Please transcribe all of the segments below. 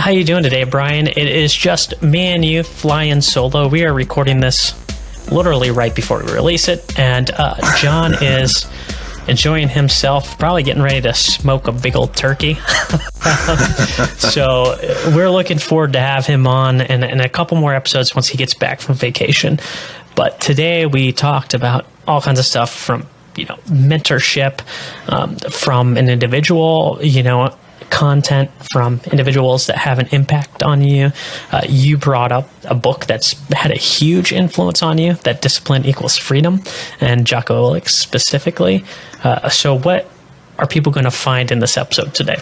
How you doing today, Brian? It is just me and you flying solo. We are recording this literally right before we release it, and John is enjoying himself, probably getting ready to smoke a big old turkey. So we're looking forward to have him on in a couple more episodes once he gets back from vacation. But today we talked about all kinds of stuff from, mentorship, from an individual, content from individuals that have an impact on you. You brought up a book that's had a huge influence on you, that Discipline Equals Freedom, and Jocko Willink specifically. So what are people going to find in this episode today?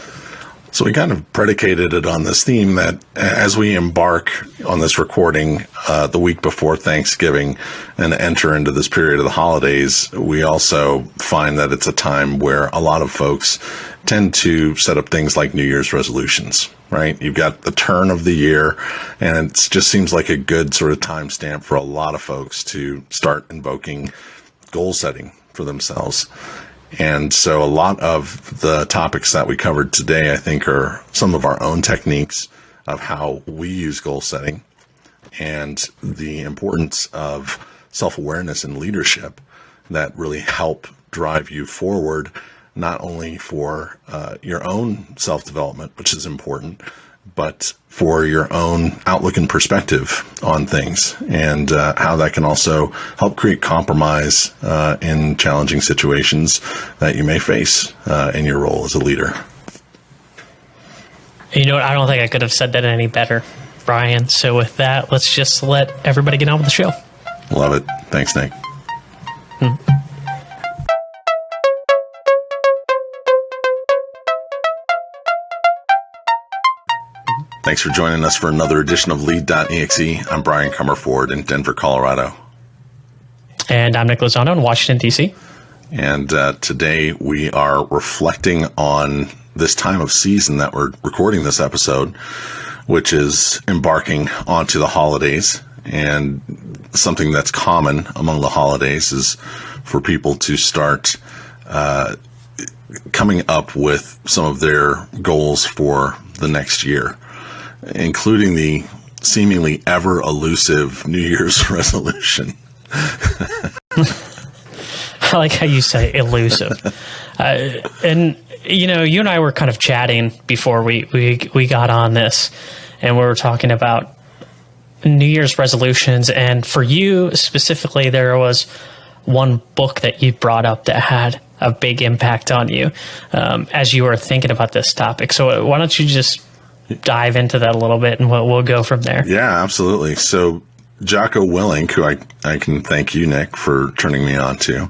So we kind of predicated it on this theme that as we embark on this recording the week before Thanksgiving and enter into this period of the holidays, we also find that it's a time where a lot of folks tend to set up things like New Year's resolutions, right? You've got the turn of the year, and it just seems like a good sort of timestamp for a lot of folks to start invoking goal setting for themselves. And so a lot of the topics that we covered today, I think, are some of our own techniques of how we use goal setting and the importance of self-awareness and leadership that really help drive you forward, not only for your own self-development, which is important, but for your own outlook and perspective on things, and how that can also help create compromise in challenging situations that you may face in your role as a leader. You know what? I don't think I could have said that any better, Brian. So with that, let's just let everybody get on with the show. Love it. Thanks, Nick. Thanks for joining us for another edition of Lead.exe. I'm Brian Comerford in Denver, Colorado. And I'm Nick Lozano in Washington, D.C. And today we are reflecting on this time of season that we're recording this episode, which is embarking onto the holidays. And something that's common among the holidays is for people to start coming up with some of their goals for the next year, including the seemingly ever elusive New Year's resolution. I like how you say elusive. And, you and I were kind of chatting before we got on this, and we were talking about New Year's resolutions. And for you specifically, there was one book that you brought up that had a big impact on you as you were thinking about this topic. So why don't you just dive into that a little bit, and we'll go from there. Yeah, absolutely. So Jocko Willink, who I can thank you, Nick, for turning me on to,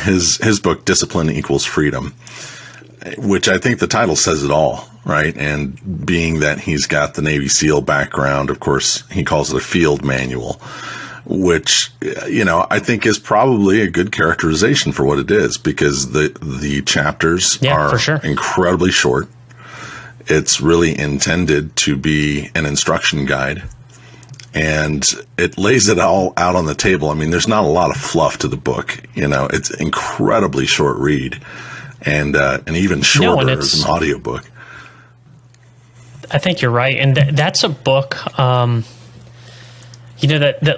his book, Discipline Equals Freedom, which I think the title says it all, right? And being that he's got the Navy SEAL background, of course, he calls it a field manual, which, I think is probably a good characterization for what it is, because the chapters are incredibly short. It's really intended to be an instruction guide, and it lays it all out on the table. I mean, there's not a lot of fluff to the book. It's an incredibly short read, and even shorter as an audiobook. I think you're right. And that's a book, that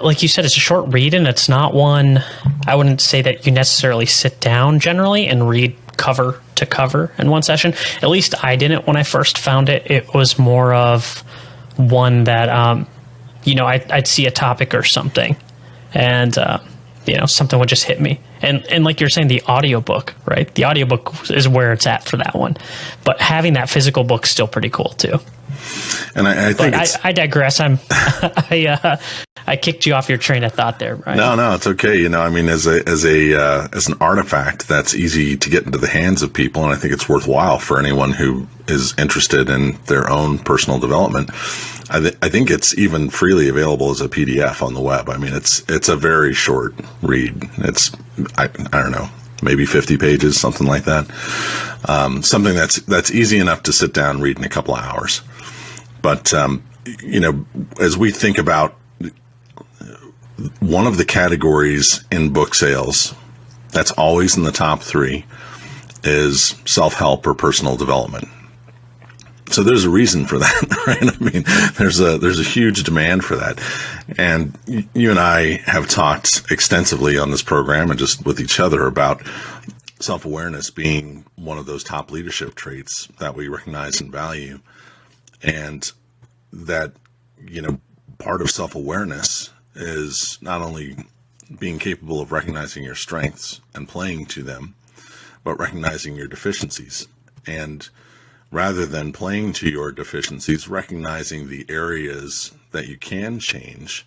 like you said, it's a short read, and it's not one, I wouldn't say that you necessarily sit down generally and read cover to cover in one session. At least I didn't when I first found it. It was more of one that, I'd see a topic or something, and, something would just hit me. And like you're saying, the audiobook, right? The audiobook is where it's at for that one. But having that physical book's still pretty cool too. And I think I digress. I kicked you off your train of thought there, Brian. No, it's okay. As an artifact that's easy to get into the hands of people, and I think it's worthwhile for anyone who is interested in their own personal development. I think it's even freely available as a PDF on the web. It's a very short read. It's I don't know, maybe 50 pages, something like that. Something that's easy enough to sit down and read in a couple of hours. But as we think about one of the categories in book sales that's always in the top three is self-help or personal development. So there's a reason for that, right? I mean, there's a huge demand for that. And you and I have talked extensively on this program and just with each other about self-awareness being one of those top leadership traits that we recognize and value. And that, part of self-awareness is not only being capable of recognizing your strengths and playing to them, but recognizing your deficiencies. And rather than playing to your deficiencies, recognizing the areas that you can change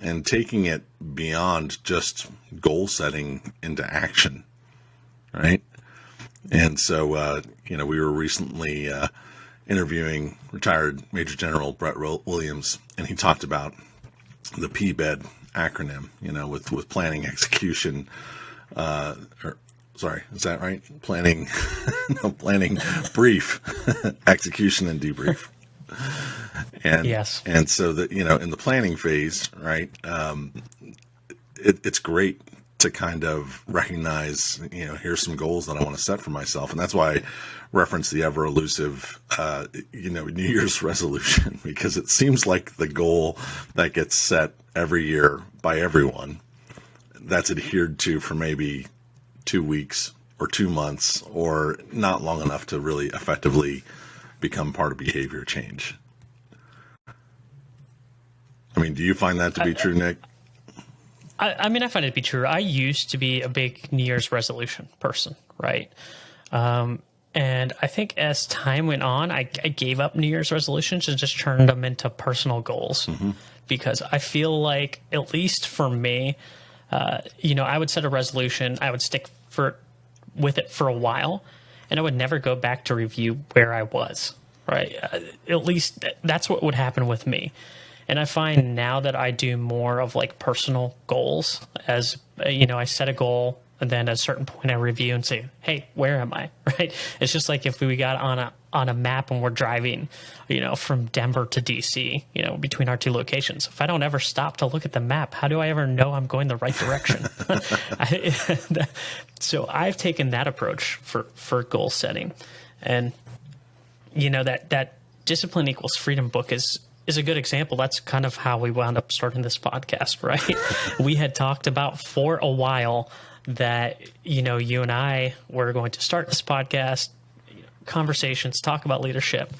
and taking it beyond just goal setting into action, right? And so, we were recently interviewing retired Major General Brett Williams, and he talked about the PBED acronym, with planning, execution, sorry, is that right? Planning, planning, brief, execution, and debrief. And yes. And so that, in the planning phase, right, it's great to kind of recognize, here's some goals that I want to set for myself. And that's why I reference the ever elusive, New Year's resolution, because it seems like the goal that gets set every year by everyone that's adhered to for maybe 2 weeks or 2 months, or not long enough to really effectively become part of behavior change. I mean, do you find that to be true, Nick? I mean, I find it to be true. I used to be a big New Year's resolution person, right? And I think as time went on, I gave up New Year's resolutions and just turned them into personal goals, because I feel like, at least for me, I would set a resolution, I would stick with it for a while, and I would never go back to review where I was, right? At least that's what would happen with me. And I find now that I do more of like personal goals, as I set a goal, and then at a certain point I review and say, hey, where am I? Right? It's just like if we got on a map and we're driving, from Denver to DC, between our two locations. If I don't ever stop to look at the map, how do I ever know I'm going the right direction? So I've taken that approach for goal setting. And, that Discipline Equals Freedom book is a good example. That's kind of how we wound up starting this podcast, right? We had talked about for a while that, you and I were going to start this podcast, conversations, talk about leadership.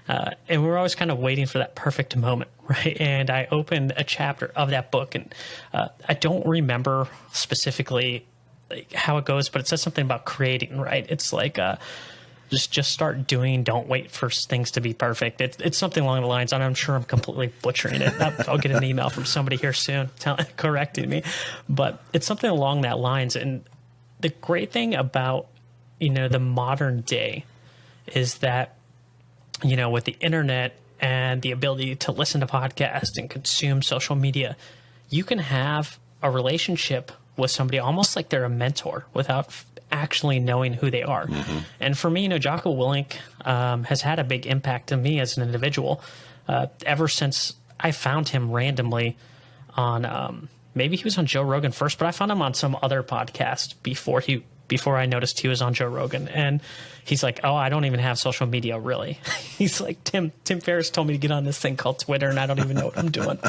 And we were always kind of waiting for that perfect moment, right? And I opened a chapter of that book, and I don't remember specifically how it goes, but it says something about creating, right? It's like, just start doing, don't wait for things to be perfect. It's something along the lines, and I'm sure I'm completely butchering it. I'll get an email from somebody here soon correcting me, but it's something along that lines. And the great thing about, the modern day is that, with the internet and the ability to listen to podcasts and consume social media, you can have a relationship with somebody almost like they're a mentor without actually knowing who they are. And for me, Jocko Willink has had a big impact on me as an individual ever since I found him randomly on, maybe he was on Joe Rogan first, but I found him on some other podcast before I noticed he was on Joe Rogan. And he's like, oh, I don't even have social media, really. He's like, Tim Ferriss told me to get on this thing called Twitter, and I don't even know what I'm doing.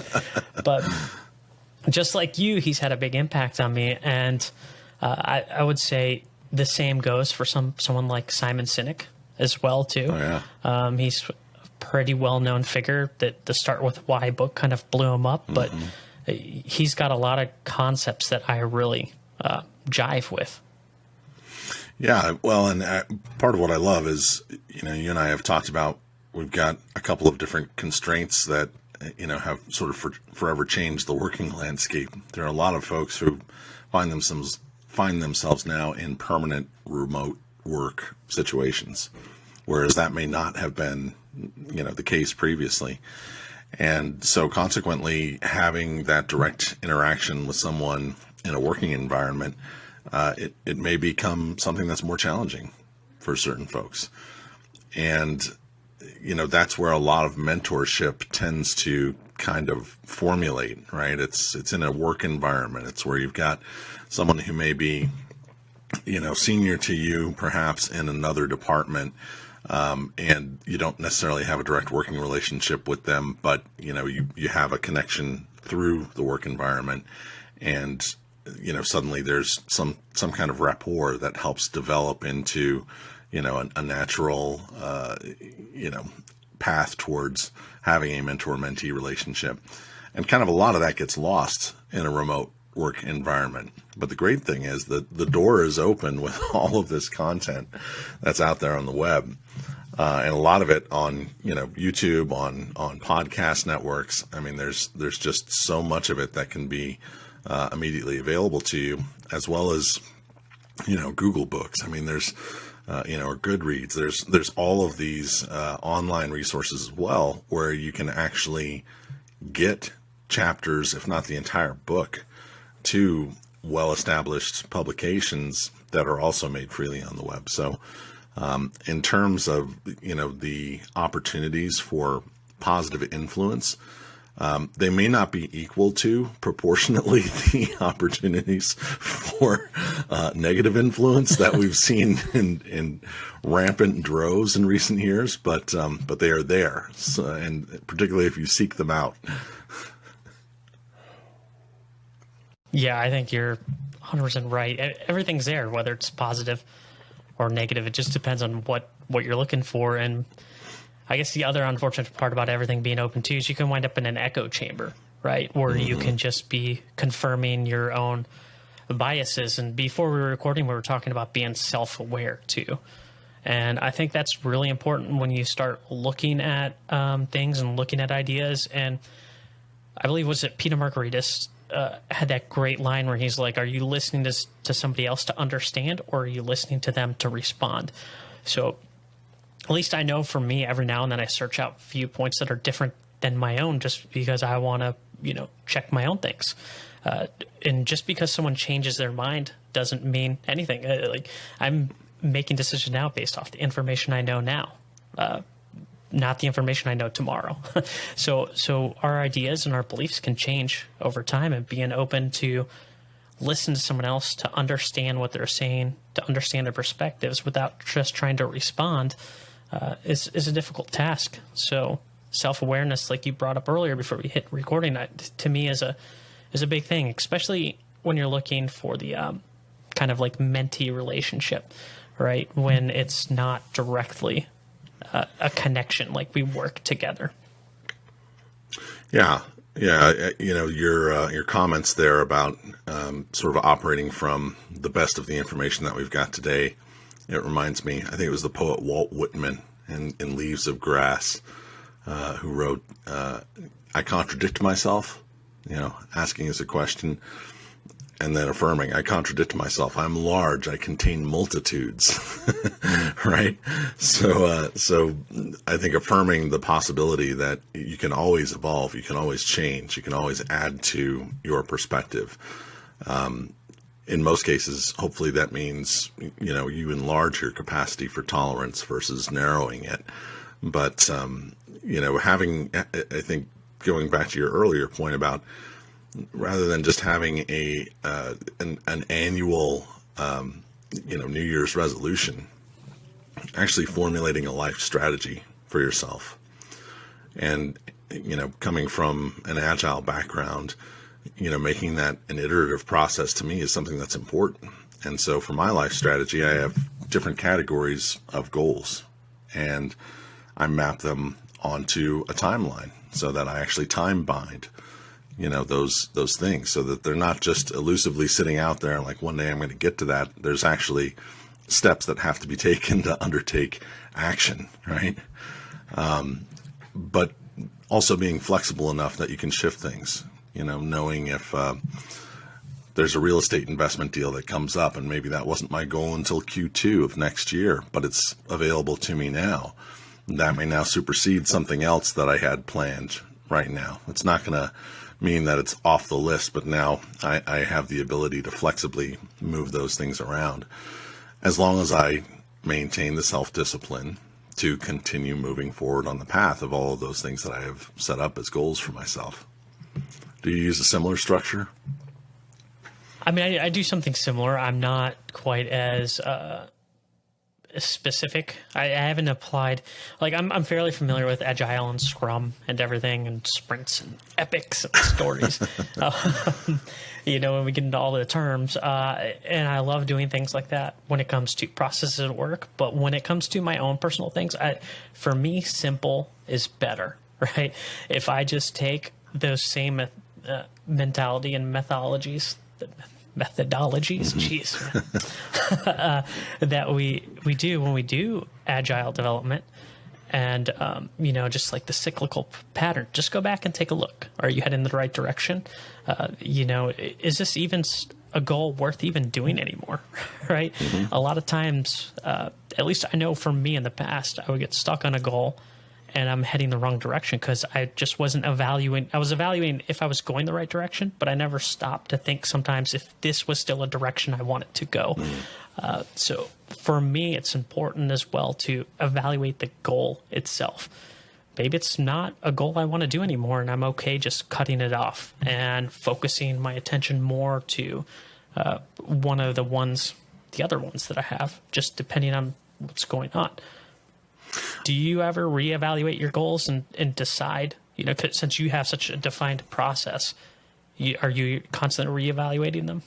But just like you, he's had a big impact on me. And I would say the same goes for someone like Simon Sinek as well, too. Oh, yeah. He's a pretty well-known figure. That the Start With Why book kind of blew him up. But he's got a lot of concepts that I really jive with. Yeah, well, and part of what I love is, you and I have talked about, we've got a couple of different constraints that, have sort of forever changed the working landscape. There are a lot of folks who find themselves now in permanent remote work situations, whereas that may not have been, the case previously. And so consequently, having that direct interaction with someone in a working environment, it may become something that's more challenging for certain folks. And, that's where a lot of mentorship tends to kind of formulate, right? It's in a work environment. It's where you've got someone who may be, senior to you, perhaps in another department, and you don't necessarily have a direct working relationship with them, but you have a connection through the work environment, and suddenly there's some kind of rapport that helps develop into a natural path towards having a mentor-mentee relationship. And kind of a lot of that gets lost in a remote work environment. But the great thing is that the door is open with all of this content that's out there on the web. And a lot of it on, YouTube, on podcast networks. I mean, there's just so much of it that can be immediately available to you, as well as, Google Books. I mean, there's, or Goodreads. There's all of these online resources as well, where you can actually get chapters, if not the entire book, to well-established publications that are also made freely on the web. So in terms of, the opportunities for positive influence, they may not be equal to proportionately the opportunities for negative influence that we've seen in rampant droves in recent years, but they are there, and particularly if you seek them out. Yeah, I think you're 100% right. Everything's there, whether it's positive or negative. It just depends on what you're looking for. And I guess the other unfortunate part about everything being open too is you can wind up in an echo chamber, right? Where you can just be confirming your own biases. And before we were recording, we were talking about being self-aware too. And I think that's really important when you start looking at things and looking at ideas. And I believe, was it Peter Margaritis had that great line where he's like, are you listening to somebody else to understand, or are you listening to them to respond? So at least I know for me, every now and then I search out viewpoints that are different than my own, just because I want to, check my own things. And just because someone changes their mind doesn't mean anything. I'm making decisions now based off the information I know now, not the information I know tomorrow. So our ideas and our beliefs can change over time, and being open to listen to someone else, to understand what they're saying, to understand their perspectives without just trying to respond is a difficult task. So self-awareness, like you brought up earlier before we hit recording, to me is a big thing, especially when you're looking for the kind of like mentee relationship, right? When it's not directly a connection, like we work together. Yeah. Your comments there about sort of operating from the best of the information that we've got today. It reminds me, I think it was the poet Walt Whitman in Leaves of Grass, who wrote, I contradict myself, asking as a question, and then affirming, I contradict myself. I'm large. I contain multitudes, right? So I think affirming the possibility that you can always evolve, you can always change, you can always add to your perspective. In most cases, hopefully that means, you enlarge your capacity for tolerance versus narrowing it. But, having, I think, going back to your earlier point about, rather than just having an annual, New Year's resolution, actually formulating a life strategy for yourself. And, coming from an agile background, making that an iterative process to me is something that's important. And so for my life strategy, I have different categories of goals, and I map them onto a timeline so that I actually time bind those things, so that they're not just elusively sitting out there and like, one day I'm going to get to that. There's actually steps that have to be taken to undertake action, right? But also being flexible enough that you can shift things, knowing if there's a real estate investment deal that comes up, and maybe that wasn't my goal until Q2 of next year, but it's available to me now. That may now supersede something else that I had planned right now. It's not going to mean that it's off the list, but now I have the ability to flexibly move those things around, as long as I maintain the self-discipline to continue moving forward on the path of all of those things that I have set up as goals for myself. Do you use a similar structure? I mean, I do something similar. I'm not quite as specific. I haven't applied, like I'm fairly familiar with Agile and Scrum and everything and sprints and epics and stories. When we get into all the terms, and I love doing things like that when it comes to processes at work. But when it comes to my own personal things, for me, simple is better, right? If I just take those same mentality and methodologies, geez, that we do when we do agile development, and just like the cyclical pattern, just go back and take a look. Are you heading in the right direction? Is this even a goal worth even doing anymore? Right? Mm-hmm. A lot of times, at least I know for me in the past, I would get stuck on a goal and I'm heading the wrong direction because I just wasn't evaluating. I was evaluating if I was going the right direction, but I never stopped to think sometimes if this was still a direction I wanted to go. So for me, it's important as well to evaluate the goal itself. Maybe it's not a goal I want to do anymore, and I'm okay just cutting it off and focusing my attention more to one of the other ones that I have, just depending on what's going on. Do you ever reevaluate your goals and decide, since you have such a defined process, are you constantly reevaluating them?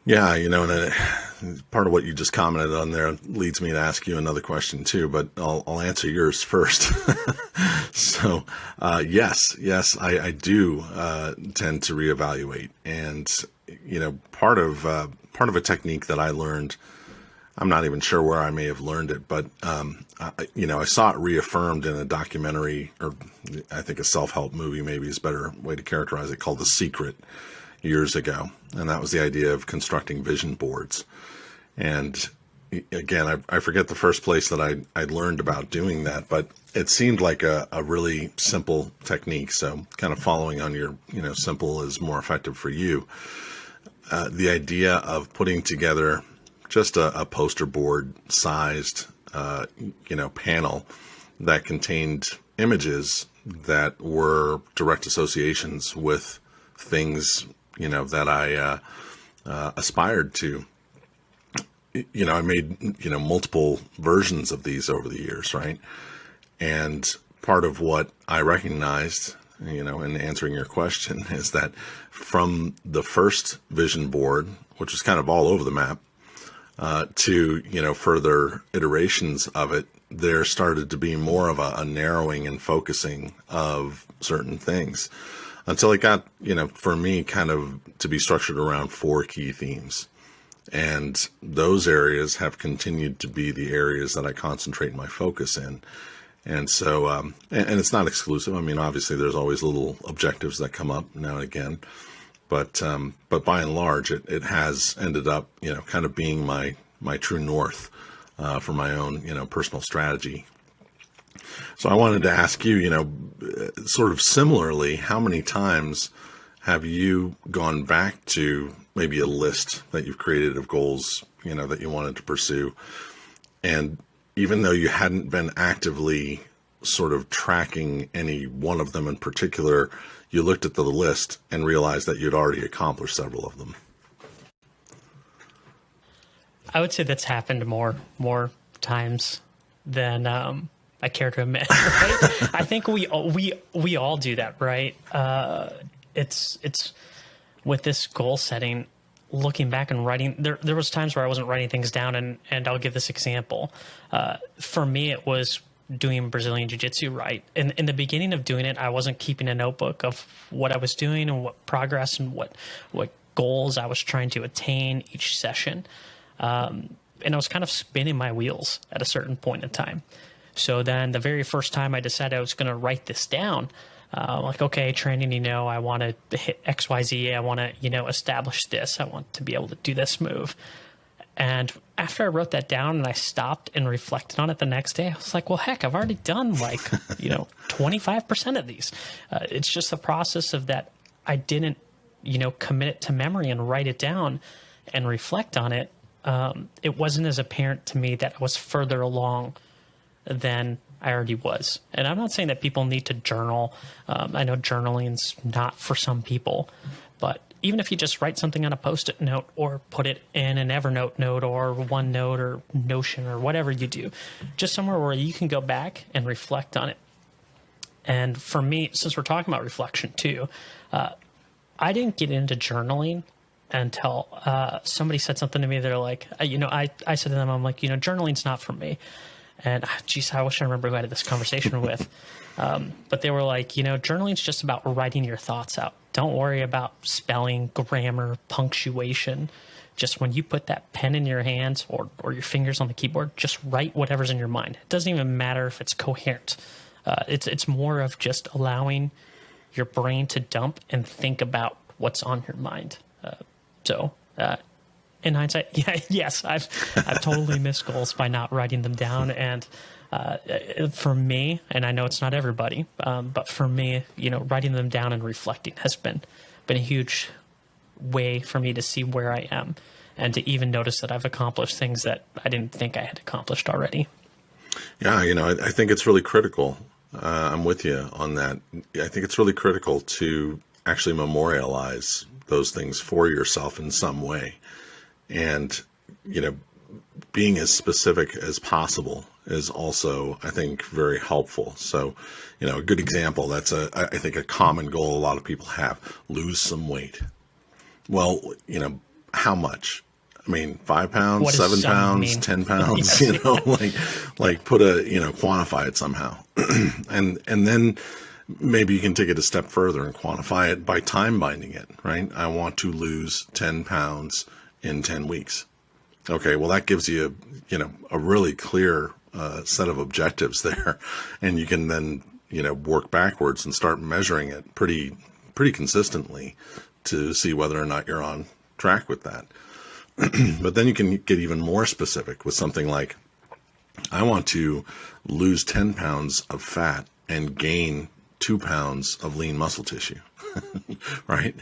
Yeah, and part of what you just commented on there leads me to ask you another question too, but I'll answer yours first. So, yes, I do tend to reevaluate, and part of a technique that I learned. I'm not even sure where I may have learned it, but, I saw it reaffirmed in a documentary, or I think a self-help movie maybe is a better way to characterize it, called The Secret, years ago. And that was the idea of constructing vision boards. And again, I forget the first place that I learned about doing that, but it seemed like a really simple technique. So kind of following on your, simple is more effective for you. The idea of putting together just a poster board sized, panel that contained images that were direct associations with things, that I aspired to. I made, multiple versions of these over the years, right? And part of what I recognized, in answering your question, is that from the first vision board, which was kind of all over the map, to, further iterations of it, there started to be more of a narrowing and focusing of certain things until it got, for me, kind of to be structured around 4 key themes. And those areas have continued to be the areas that I concentrate my focus in. And so, and it's not exclusive. I mean, obviously there's always little objectives that come up now and again. But by and large, it has ended up, kind of being my true north for my own, personal strategy. So I wanted to ask you, sort of similarly, how many times have you gone back to maybe a list that you've created of goals, that you wanted to pursue, and even though you hadn't been actively sort of tracking any one of them in particular, you looked at the list and realized that you'd already accomplished several of them? I would say that's happened more times than I care to admit. Right? I think we all do that, right? It's with this goal setting, looking back and writing. There was times where I wasn't writing things down, and I'll give this example. For me, it was doing Brazilian Jiu-Jitsu, right? In the beginning of doing it, I wasn't keeping a notebook of what I was doing and what progress and what goals I was trying to attain each session. And I was kind of spinning my wheels at a certain point in time. So then the very first time I decided I was going to write this down, like, okay, training, I want to hit XYZ. I want to, establish this. I want to be able to do this move. And after I wrote that down and I stopped and reflected on it the next day, I was like, well, heck, I've already done 25% of these. It's just the process of that. I didn't, commit it to memory and write it down and reflect on it. It wasn't as apparent to me that I was further along than I already was. And I'm not saying that people need to journal. I know journaling's not for some people, but even if you just write something on a Post-it note or put it in an Evernote note or OneNote or Notion or whatever you do, just somewhere where you can go back and reflect on it. And for me, since we're talking about reflection too, I didn't get into journaling until somebody said something to me. They're like, I said to them, I'm like, journaling's not for me. And geez, I wish I remember who I had this conversation with. But they were like, journaling's just about writing your thoughts out. Don't worry about spelling, grammar, punctuation. Just when you put that pen in your hands or your fingers on the keyboard, just write whatever's in your mind. It doesn't even matter if it's coherent. It's more of just allowing your brain to dump and think about what's on your mind. So in hindsight, yes, I've totally missed goals by not writing them down. And for me, and I know it's not everybody, but for me, writing them down and reflecting has been a huge way for me to see where I am and to even notice that I've accomplished things that I didn't think I had accomplished already. Yeah, I think it's really critical. I'm with you on that. I think it's really critical to actually memorialize those things for yourself in some way. And, being as specific as possible is also, I think, very helpful. So, a good example, that's I think a common goal a lot of people have: lose some weight. Well, how much? I mean, 5 pounds, 7 pounds, 10 pounds, like put quantify it somehow. and then maybe you can take it a step further and quantify it by time binding it, right? I want to lose 10 pounds in 10 weeks. Okay, well, that gives you, a really clear set of objectives there. And you can then, work backwards and start measuring it pretty consistently to see whether or not you're on track with that. But then you can get even more specific with something like, I want to lose 10 pounds of fat and gain 2 pounds of lean muscle tissue, right?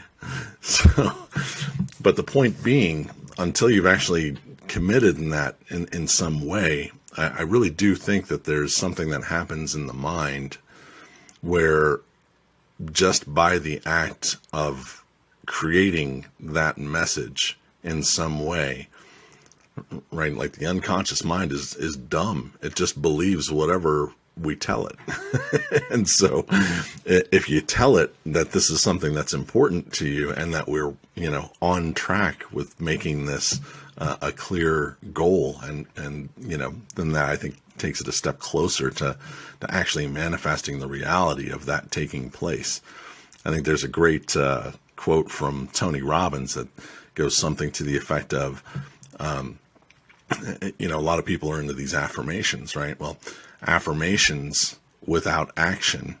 So, but the point being, until you've actually committed in that in some way, I really do think that there's something that happens in the mind where just by the act of creating that message in some way, right? Like the unconscious mind is dumb. It just believes whatever we tell it. And so if you tell it that this is something that's important to you and that we're, on track with making this a clear goal and then that I think takes it a step closer to actually manifesting the reality of that taking place. I think there's a great quote from Tony Robbins that goes something to the effect of, a lot of people are into these affirmations, right? Well, affirmations without action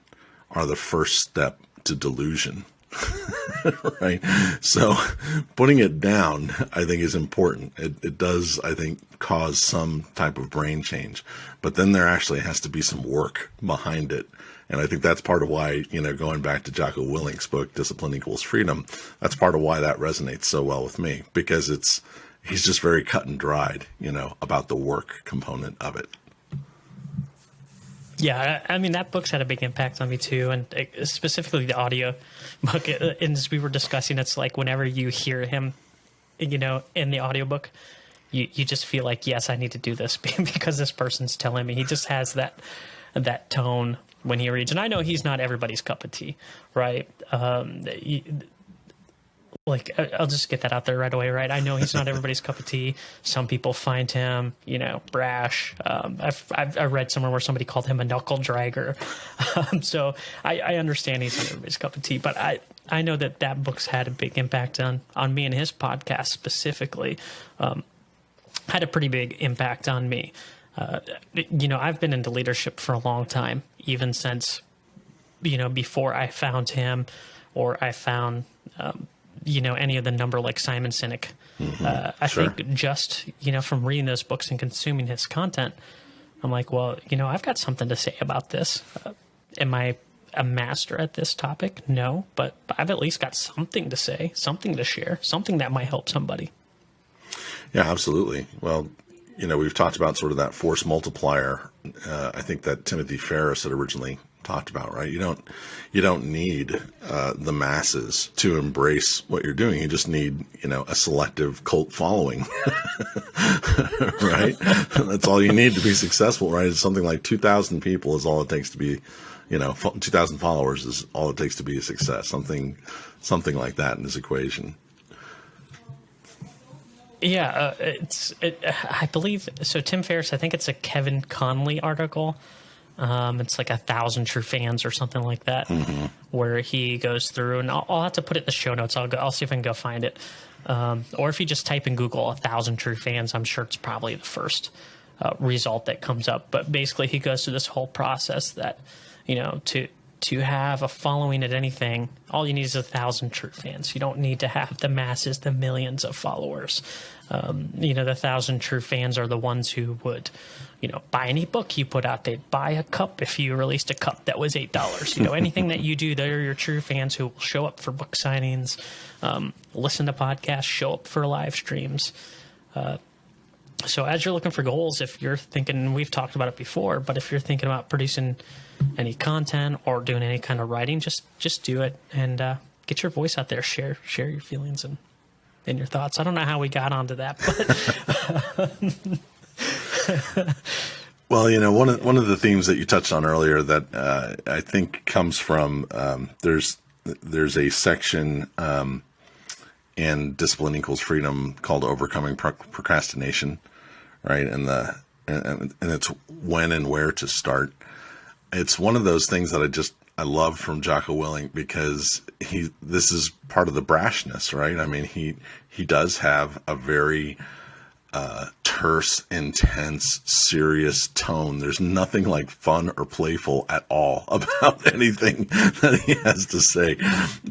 are the first step to delusion, right? So putting it down, I think, is important. It does, I think, cause some type of brain change, but then there actually has to be some work behind it. And I think that's part of why, going back to Jocko Willink's book, Discipline Equals Freedom, that's part of why that resonates so well with me, because he's just very cut and dried, about the work component of it. Yeah, I mean, that book's had a big impact on me too, and specifically the audio book. And as we were discussing, it's like whenever you hear him, in the audiobook, you just feel like, yes, I need to do this because this person's telling me. He just has that tone when he reads. And I know he's not everybody's cup of tea, right? I'll just get that out there right away, right? I know he's not everybody's cup of tea. Some people find him, brash. I read somewhere where somebody called him a knuckle dragger. So I understand he's not everybody's cup of tea, but I know that book's had a big impact on me, and his podcast specifically had a pretty big impact on me. I've been into leadership for a long time, even since, before I found him or I found, any of the number like Simon Sinek. I think just, from reading those books and consuming his content, I'm like, well, I've got something to say about this. Am I a master at this topic? No, but I've at least got something to say, something to share, something that might help somebody. Yeah, absolutely. Well, we've talked about sort of that force multiplier. I think that Timothy Ferriss had originally talked about, right? You don't need the masses to embrace what you're doing. You just need, a selective cult following, right? That's all you need to be successful, right? It's something like 2,000 people is all it takes to be, 2,000 followers is all it takes to be a success. Something like that in this equation. Yeah, I believe so. Tim Ferriss, I think it's a Kevin Conley article. It's like 1,000 True Fans or something like that, where he goes through, and I'll have to put it in the show notes. I'll see if I can go find it. Or if you just type in Google 1,000 True Fans, I'm sure it's probably the first result that comes up. But basically, he goes through this whole process that, to have a following at anything, all you need is 1,000 true fans. You don't need to have the masses, the millions of followers. The 1,000 true fans are the ones who would, buy any book you put out. They'd buy a cup if you released a cup that was $8. Anything that you do, they're your true fans who will show up for book signings, listen to podcasts, show up for live streams. So as you're looking for goals, if you're thinking, we've talked about it before, but if you're thinking about producing any content or doing any kind of writing, just do it and get your voice out there. Share your feelings and your thoughts. I don't know how we got onto that, but well, one of the themes that you touched on earlier that I think comes from there's a section in Discipline Equals Freedom called Overcoming Procrastination, right? And it's when and where to start. It's one of those things that I love from Jocko Willink, because this is part of the brashness, right? I mean, he does have a very terse, intense, serious tone. There's nothing like fun or playful at all about anything that he has to say.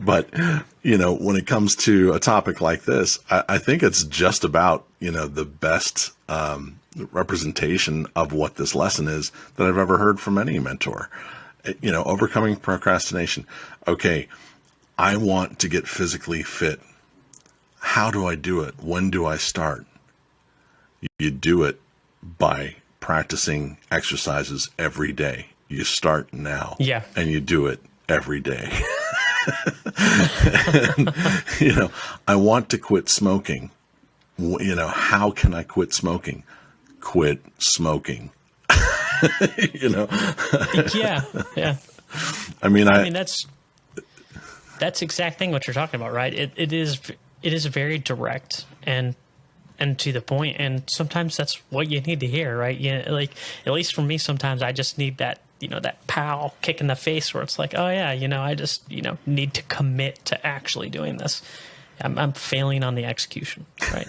But, when it comes to a topic like this, I think it's just about, the best representation of what this lesson is that I've ever heard from any mentor. Overcoming procrastination. Okay, I want to get physically fit. How do I do it? When do I start? You do it by practicing exercises every day. You start now. Yeah. And you do it every day. And, I want to quit smoking. How can I quit smoking? Quit smoking. Yeah. I mean, that's the exact thing what you're talking about, right? It is very direct and to the point, and sometimes that's what you need to hear, right? Like, at least for me, sometimes I just need that, that pow kick in the face where it's like, oh yeah, I just, need to commit to actually doing this. I'm failing on the execution, right?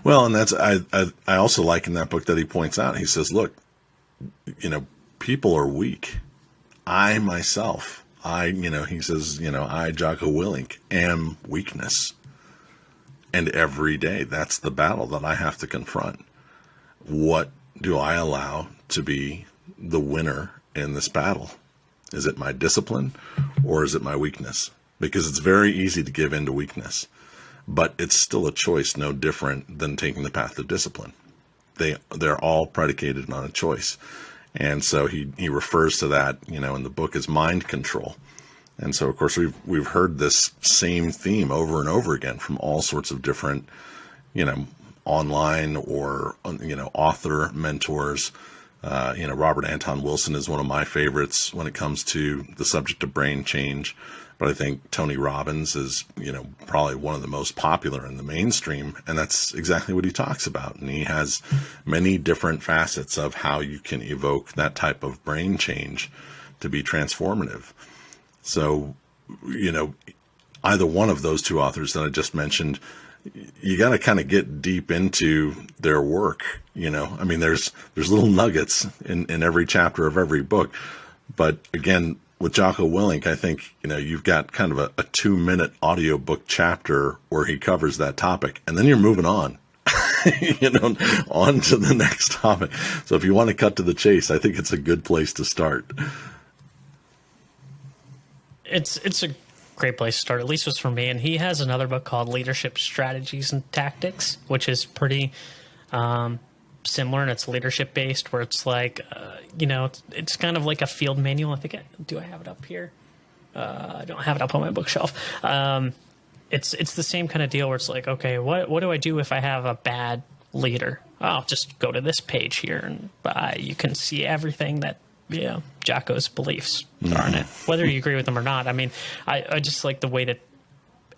Well, and that's, I also like in that book that he points out, he says, look, people are weak. I myself, he says, I, Jocko Willink, am weakness. And every day, that's the battle that I have to confront. What do I allow to be the winner in this battle? Is it my discipline or is it my weakness? Because it's very easy to give in to weakness, but it's still a choice no different than taking the path of discipline. They're all predicated on a choice. And so he refers to that, in the book as mind control. And so, of course, we've heard this same theme over and over again from all sorts of different, online or, author mentors. Robert Anton Wilson is one of my favorites when it comes to the subject of brain change. But I think Tony Robbins is, probably one of the most popular in the mainstream. And that's exactly what he talks about. And he has many different facets of how you can evoke that type of brain change to be transformative. So, either one of those two authors that I just mentioned, you got to kind of get deep into their work. I mean, there's little nuggets in every chapter of every book. But again, with Jocko Willink, I think, you've got kind of a 2-minute audiobook chapter where he covers that topic, and then you're moving on, on to the next topic. So if you want to cut to the chase, I think it's a good place to start. It's a great place to start, at least was for me. And he has another book called Leadership Strategies and Tactics, which is pretty similar, and it's leadership based, where it's like, it's kind of like a field manual. I think do I have it up here? I don't have it up on my bookshelf. It's the same kind of deal where it's like, okay, what do I do if I have a bad leader? Oh, just go to this page here, and you can see everything that Jocko's beliefs are in it, whether you agree with them or not. I mean, I just like the way that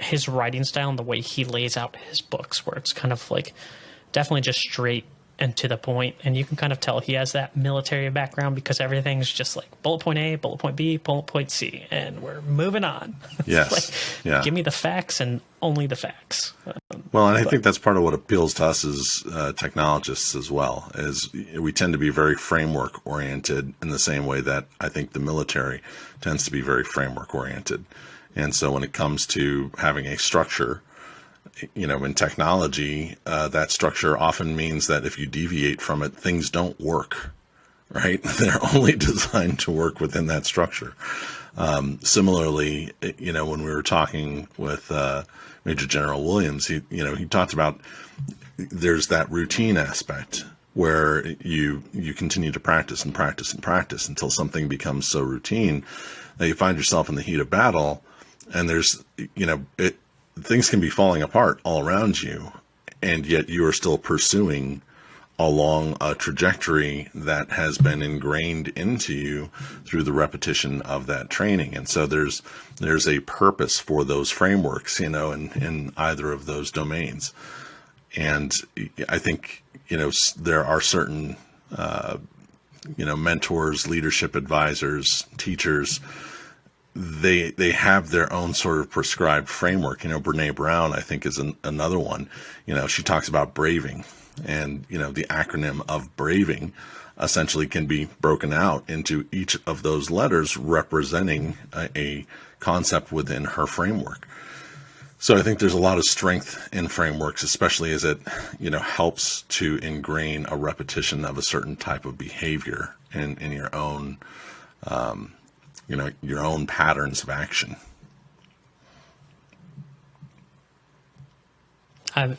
his writing style and the way he lays out his books, where it's kind of like definitely just straight and to the point, and you can kind of tell he has that military background, because everything's just like bullet point A, bullet point B, bullet point C, and we're moving on. Yes. Yeah. Give me the facts and only the facts. Well, and I think that's part of what appeals to us as technologists as well, is we tend to be very framework oriented in the same way that I think the military tends to be very framework oriented. And so when it comes to having a structure, in technology, that structure often means that if you deviate from it, things don't work, right? They're only designed to work within that structure. Similarly, when we were talking with Major General Williams, he talked about there's that routine aspect where you continue to practice and practice and practice until something becomes so routine that you find yourself in the heat of battle, and there's, things can be falling apart all around you, and yet you are still pursuing along a trajectory that has been ingrained into you through the repetition of that training. And so there's a purpose for those frameworks, in either of those domains. And I think, there are certain, mentors, leadership advisors, teachers, they have their own sort of prescribed framework. Brene Brown, I think, is another one. She talks about braving, and, the acronym of braving essentially can be broken out into each of those letters representing a concept within her framework. So I think there's a lot of strength in frameworks, especially as it, helps to ingrain a repetition of a certain type of behavior in your own, your own patterns of action. I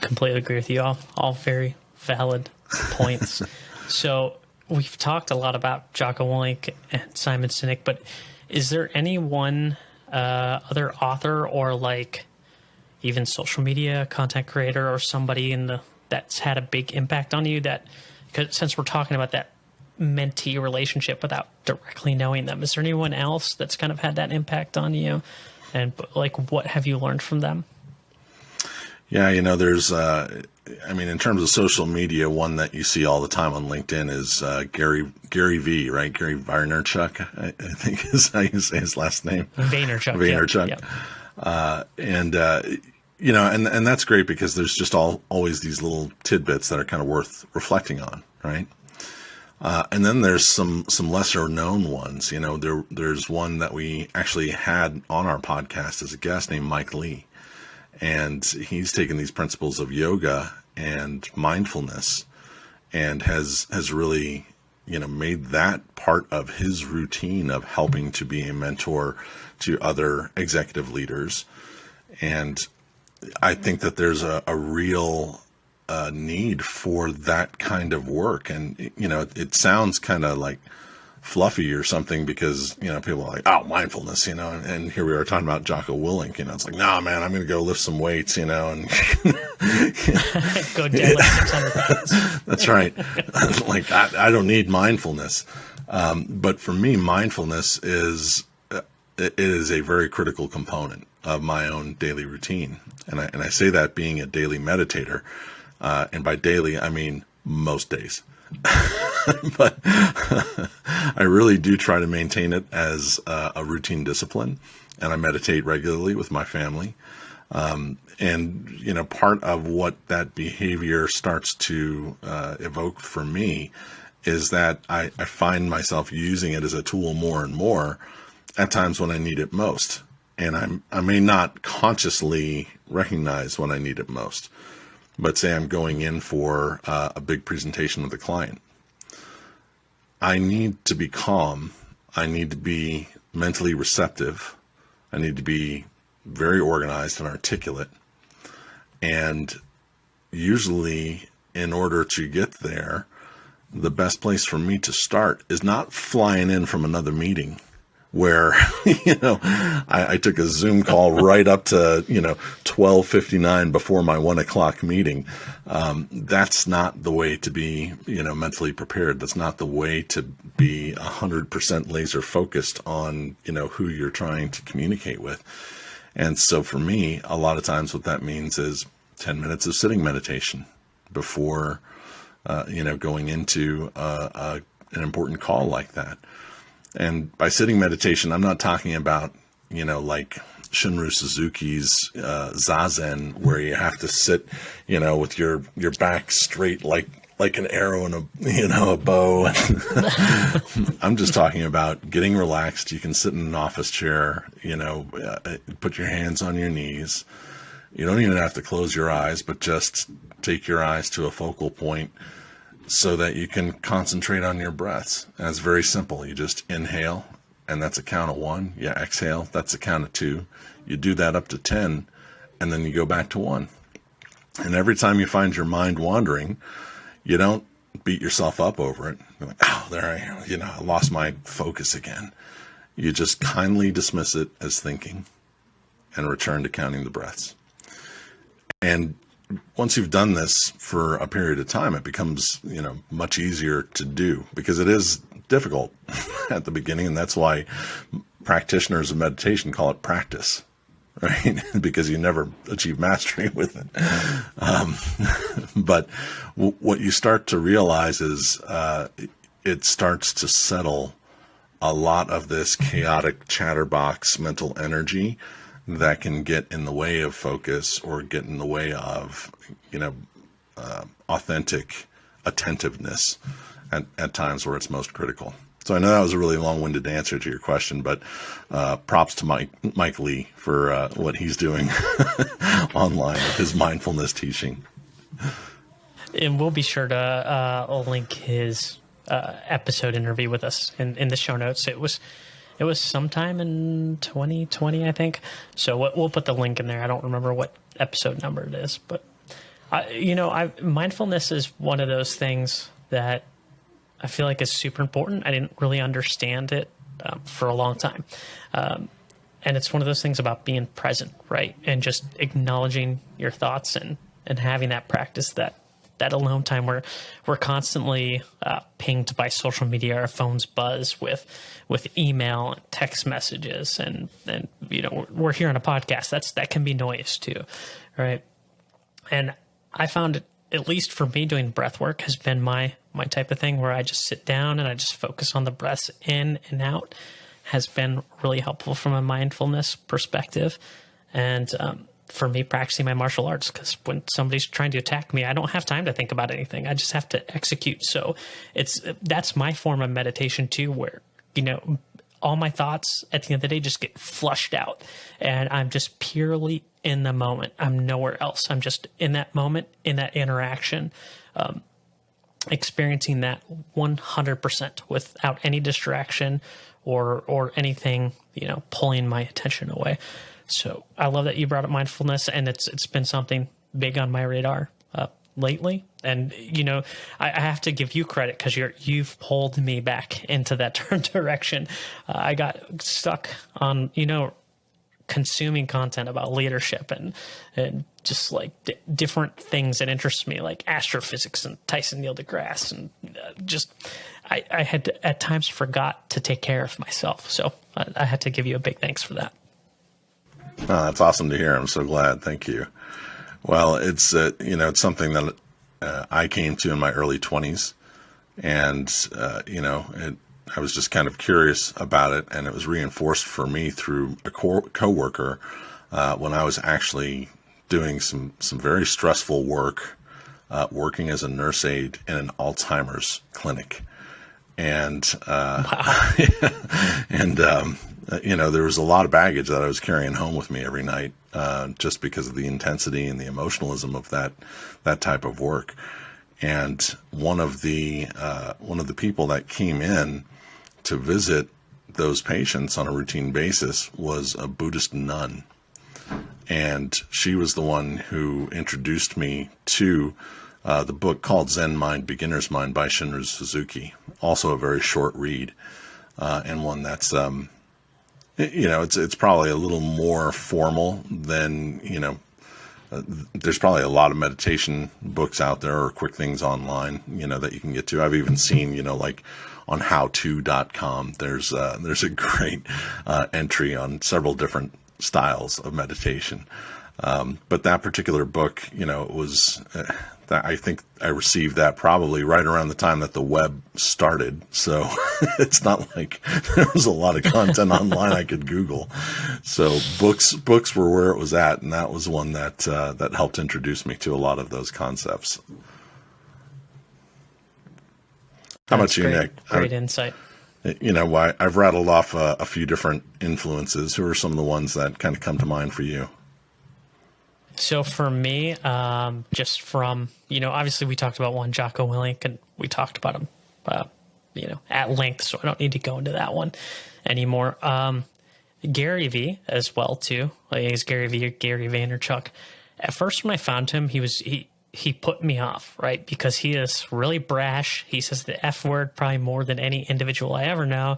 completely agree with you. All very valid points. So we've talked a lot about Jocko Willink and Simon Sinek, but is there any one other author or like even social media content creator or somebody that's had a big impact on you because since we're talking about that mentee relationship without directly knowing them, is there anyone else that's kind of had that impact on you, and like what have you learned from them? Yeah, there's in terms of social media, one that you see all the time on LinkedIn is Gary V, right? Gary Vaynerchuk, I think is how you say his last name. Vaynerchuk. Yep. And that's great, because there's just always these little tidbits that are kind of worth reflecting on, right? And then there's some lesser known ones. There's one that we actually had on our podcast as a guest named Mike Lee. And he's taken these principles of yoga and mindfulness and has really, made that part of his routine of helping to be a mentor to other executive leaders. And I think that there's a real need for that kind of work. And, it sounds kind of like fluffy or something, because, people are like, oh, mindfulness, and here we are talking about Jocko Willink, it's like, nah, man, I'm going to go lift some weights, and go deadlift 600 pounds. That's right. Like, I don't need mindfulness. But for me, mindfulness is a very critical component of my own daily routine. And I say that being a daily meditator. And by daily, I mean most days. But I really do try to maintain it as a routine discipline, and I meditate regularly with my family. And part of what that behavior starts to evoke for me is that I find myself using it as a tool more and more at times when I need it most. And I may not consciously recognize when I need it most. But say I'm going in for a big presentation with a client. I need to be calm. I need to be mentally receptive. I need to be very organized and articulate. And usually in order to get there, the best place for me to start is not flying in from another meeting where, I took a Zoom call right up to, 12:59 before my 1:00 meeting. That's not the way to be, mentally prepared. That's not the way to be 100% laser focused on, who you're trying to communicate with. And so for me, a lot of times what that means is 10 minutes of sitting meditation before, going into an important call like that. And by sitting meditation, I'm not talking about, like Shunryu Suzuki's Zazen, where you have to sit, with your back straight like an arrow in a bow. I'm just talking about getting relaxed. You can sit in an office chair, put your hands on your knees. You don't even have to close your eyes, but just take your eyes to a focal point so that you can concentrate on your breaths. And it's very simple. You just inhale, and that's a count of 1. You exhale, that's a count of 2. You do that up to 10, and then you go back to 1. And every time you find your mind wandering, you don't beat yourself up over it. You're like, oh, there I am. I lost my focus again. You just kindly dismiss it as thinking and return to counting the breaths. And once you've done this for a period of time, it becomes, much easier to do, because it is difficult at the beginning. And that's why practitioners of meditation call it practice, right? Because you never achieve mastery with it. But what you start to realize is it starts to settle a lot of this chaotic chatterbox mental energy that can get in the way of focus or get in the way of, authentic attentiveness at times where it's most critical. So I know that was a really long-winded answer to your question, but props to Mike Lee for what he's doing online with his mindfulness teaching. And we'll be sure to link his episode interview with us in the show notes. It was sometime in 2020, I think. So we'll put the link in there. I don't remember what episode number it is, but mindfulness is one of those things that I feel like is super important. I didn't really understand it for a long time. And it's one of those things about being present, right? And just acknowledging your thoughts and having that practice, that alone time where we're constantly pinged by social media. Our phones buzz with email and text messages, and we're here on a podcast. That can be noise too, right? And I found it, at least for me, doing breath work has been my type of thing, where I just sit down and I just focus on the breaths in and out, has been really helpful from a mindfulness perspective. And for me, practicing my martial arts, because when somebody's trying to attack me, I don't have time to think about anything. I just have to execute. So that's my form of meditation too, where, all my thoughts at the end of the day just get flushed out, and I'm just purely in the moment. I'm nowhere else. I'm just in that moment, in that interaction, experiencing that 100% without any distraction or anything, pulling my attention away. So I love that you brought up mindfulness, and it's been something big on my radar lately. And, I have to give you credit, because you've pulled me back into that direction. I got stuck on, consuming content about leadership and just like different things that interest me, like astrophysics and Tyson Neil deGrasse. And I had to, at times, forgot to take care of myself. So I had to give you a big thanks for that. Oh, that's awesome to hear. I'm so glad. Thank you. Well, it's it's something that I came to in my early 20s, and I was just kind of curious about it, and it was reinforced for me through a coworker when I was actually doing some very stressful work, working as a nurse aide in an Alzheimer's clinic, and Wow. and there was a lot of baggage that I was carrying home with me every night, just because of the intensity and the emotionalism of that type of work. And one of the people that came in to visit those patients on a routine basis was a Buddhist nun. And she was the one who introduced me to the book called Zen Mind, Beginner's Mind by Shinru Suzuki. Also a very short read, and one that's, it's probably a little more formal than, there's probably a lot of meditation books out there or quick things online, that you can get to. I've even seen, like on howto.com, there's a great entry on several different styles of meditation. But that particular book, it was, I think I received that probably right around the time that the web started. So it's not like there was a lot of content online I could Google. So books were where it was at. And that was one that helped introduce me to a lot of those concepts. How about you, Nick? Great insight. I've rattled off a few different influences. Who are some of the ones that kind of come to mind for you? So for me, just from, obviously we talked about one, Jocko Willink, and we talked about him, at length, so I don't need to go into that one anymore. Gary V as well, too. Like, he's Gary V or Gary Vaynerchuk. At first, when I found him, he put me off, right? Because he is really brash. He says the F word probably more than any individual I ever know.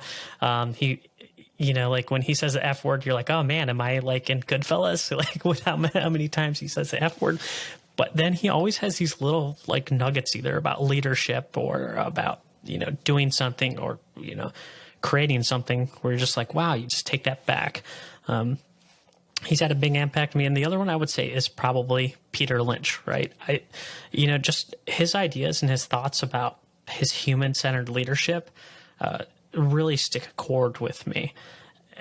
Like when he says the F word, you're like, oh man, am I like in Goodfellas? Like with how many times he says the F word. But then he always has these little like nuggets either about leadership or about, doing something or, creating something where you're just like, wow, you just take that back. He's had a big impact on me. And the other one I would say is probably Peter Lynch, right? Just his ideas and his thoughts about his human-centered leadership, really stick a chord with me.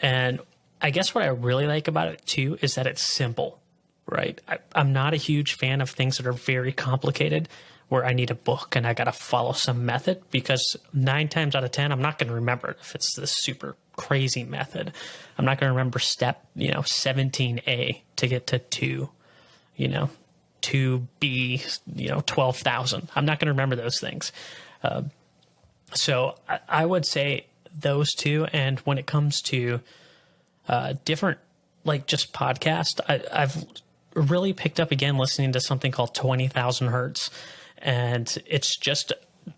And I guess what I really like about it too is that it's simple, right? I'm not a huge fan of things that are very complicated where I need a book and I got to follow some method, because 9 times out of 10, I'm not going to remember it if it's this super crazy method. I'm not going to remember step, 17A to get to 2B, 12,000. I'm not going to remember those things. So I would say those two. And when it comes to different, like just podcast, I've really picked up again listening to something called 20,000 Hertz. And it's just,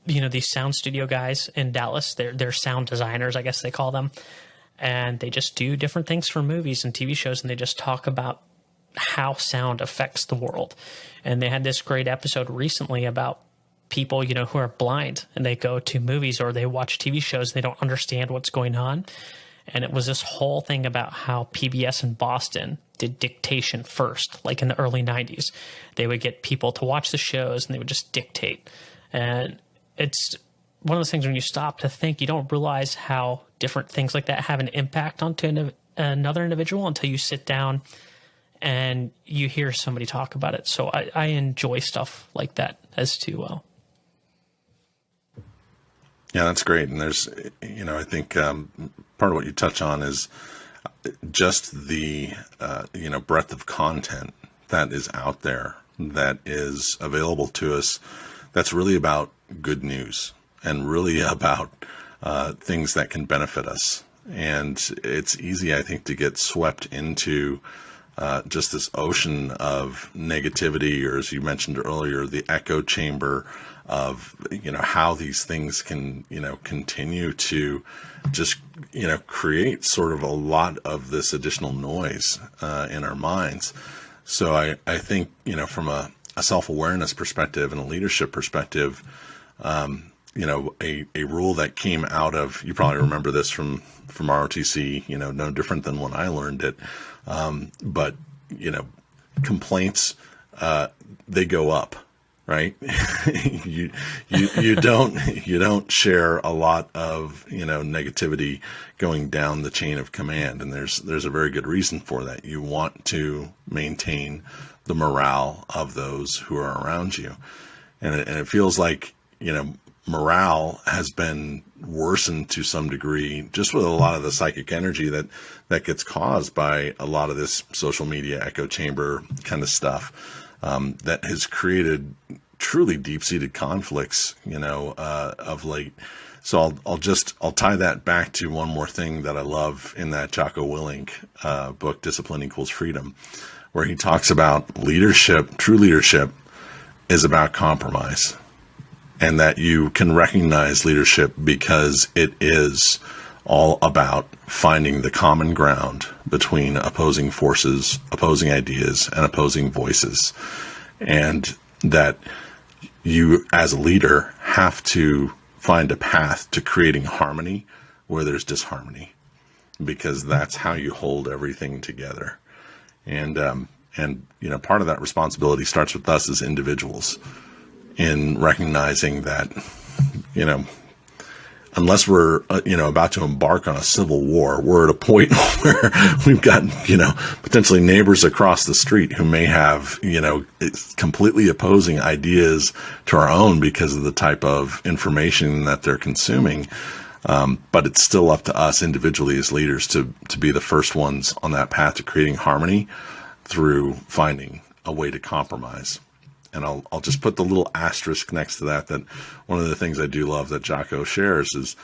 these sound studio guys in Dallas. They're sound designers, I guess they call them. And they just do different things for movies and TV shows. And they just talk about how sound affects the world. And they had this great episode recently about people, who are blind and they go to movies or they watch TV shows. They don't understand what's going on. And it was this whole thing about how PBS in Boston did dictation first, like in the early 90s. They would get people to watch the shows and they would just dictate. And it's one of those things when you stop to think, you don't realize how different things like that have an impact onto another individual until you sit down and you hear somebody talk about it. So I enjoy stuff like that as well. Yeah, that's great. And there's, I think part of what you touch on is just the, breadth of content that is out there, that is available to us, that's really about good news and really about things that can benefit us. And it's easy, I think, to get swept into just this ocean of negativity, or as you mentioned earlier, the echo chamber of, how these things can, continue to just, create sort of a lot of this additional noise in our minds. So I think, from a self-awareness perspective and a leadership perspective, a rule that came out of, you probably remember this from ROTC, no different than when I learned it. But, complaints, they go up, right? you don't share a lot of, negativity going down the chain of command. And there's a very good reason for that. You want to maintain the morale of those who are around you. And it feels like, morale has been worsened to some degree just with a lot of the psychic energy that gets caused by a lot of this social media echo chamber kind of stuff, that has created truly deep-seated conflicts, of late. So I'll tie that back to one more thing that I love in that Jocko Willink book, Discipline Equals Freedom, where he talks about leadership, true leadership is about compromise, and that you can recognize leadership because it is all about finding the common ground between opposing forces, opposing ideas, and opposing voices. And that you, as a leader, have to find a path to creating harmony where there's disharmony, because that's how you hold everything together. And part of that responsibility starts with us as individuals, in recognizing that, unless we're, about to embark on a civil war, we're at a point where we've got, potentially neighbors across the street who may have, completely opposing ideas to our own because of the type of information that they're consuming. But it's still up to us individually as leaders to be the first ones on that path to creating harmony through finding a way to compromise. And I'll just put the little asterisk next to that one of the things I do love that Jocko shares is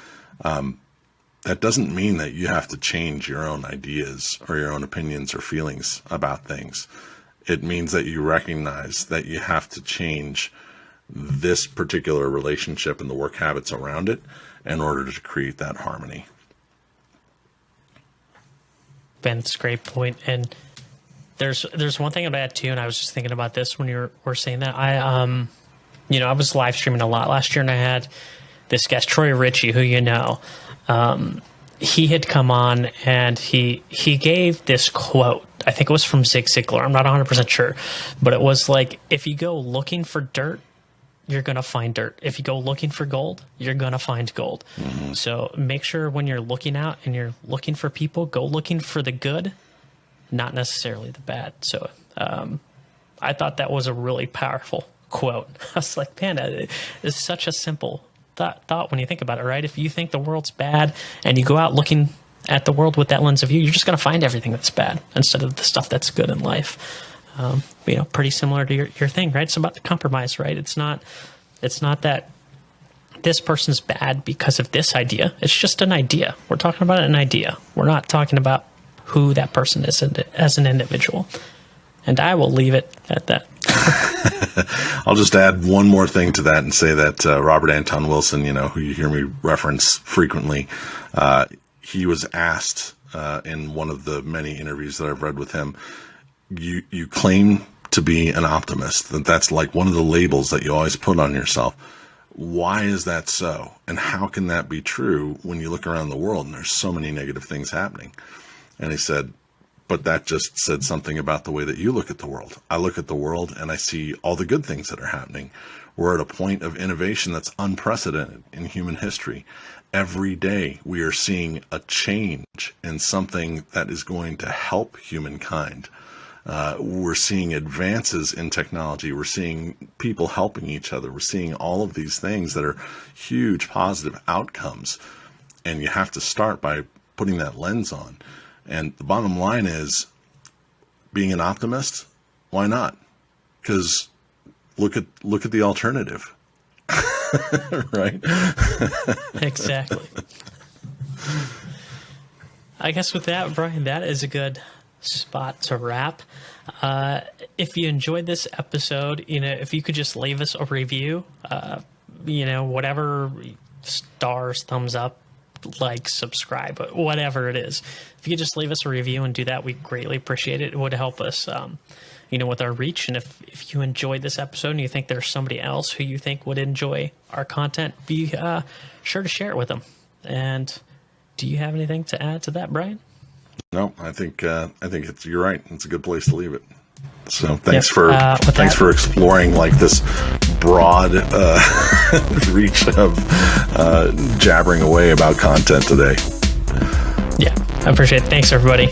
that doesn't mean that you have to change your own ideas or your own opinions or feelings about things. It means that you recognize that you have to change this particular relationship and the work habits around it in order to create that harmony. Ben, that's a great point. And there's one thing I'd add too, and I was just thinking about this when you were saying that. I was live streaming a lot last year, and I had this guest, Troy Ritchie, who he had come on, and he gave this quote. I think it was from Zig Ziglar. I'm not 100% sure, but it was like, if you go looking for dirt, you're going to find dirt. If you go looking for gold, you're going to find gold. Mm-hmm. So make sure when you're looking out and you're looking for people, go looking for the good, not necessarily the bad. So I thought that was a really powerful quote. I was like, man, it's such a simple thought when you think about it, right? If you think the world's bad and you go out looking at the world with that lens of view, you're just going to find everything that's bad instead of the stuff that's good in life. Pretty similar to your thing, right? It's about the compromise, right? It's not that this person's bad because of this idea. It's just an idea. We're talking about an idea. We're not talking about who that person is as an individual. And I will leave it at that. I'll just add one more thing to that and say that Robert Anton Wilson, who you hear me reference frequently, he was asked in one of the many interviews that I've read with him, you claim to be an optimist, that's like one of the labels that you always put on yourself. Why is that so? And how can that be true when you look around the world and there's so many negative things happening? And he said, but that just said something about the way that you look at the world. I look at the world and I see all the good things that are happening. We're at a point of innovation that's unprecedented in human history. Every day we are seeing a change in something that is going to help humankind. We're seeing advances in technology. We're seeing people helping each other. We're seeing all of these things that are huge positive outcomes. And you have to start by putting that lens on. And the bottom line is, being an optimist, why not? Because look at the alternative. Right? Exactly. I guess with that, Brian, that is a good spot to wrap. If you enjoyed this episode, if you could just leave us a review, whatever, stars, thumbs up, like, subscribe, whatever it is. If you could just leave us a review and do that, we greatly appreciate it. It would help us, with our reach. And if you enjoyed this episode and you think there's somebody else who you think would enjoy our content, be sure to share it with them. And do you have anything to add to that, Brian? No, I think you're right. It's a good place to leave it. So thanks for exploring like this broad reach of jabbering away about content today. Yeah, I appreciate it. Thanks, everybody.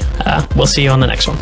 We'll see you on the next one.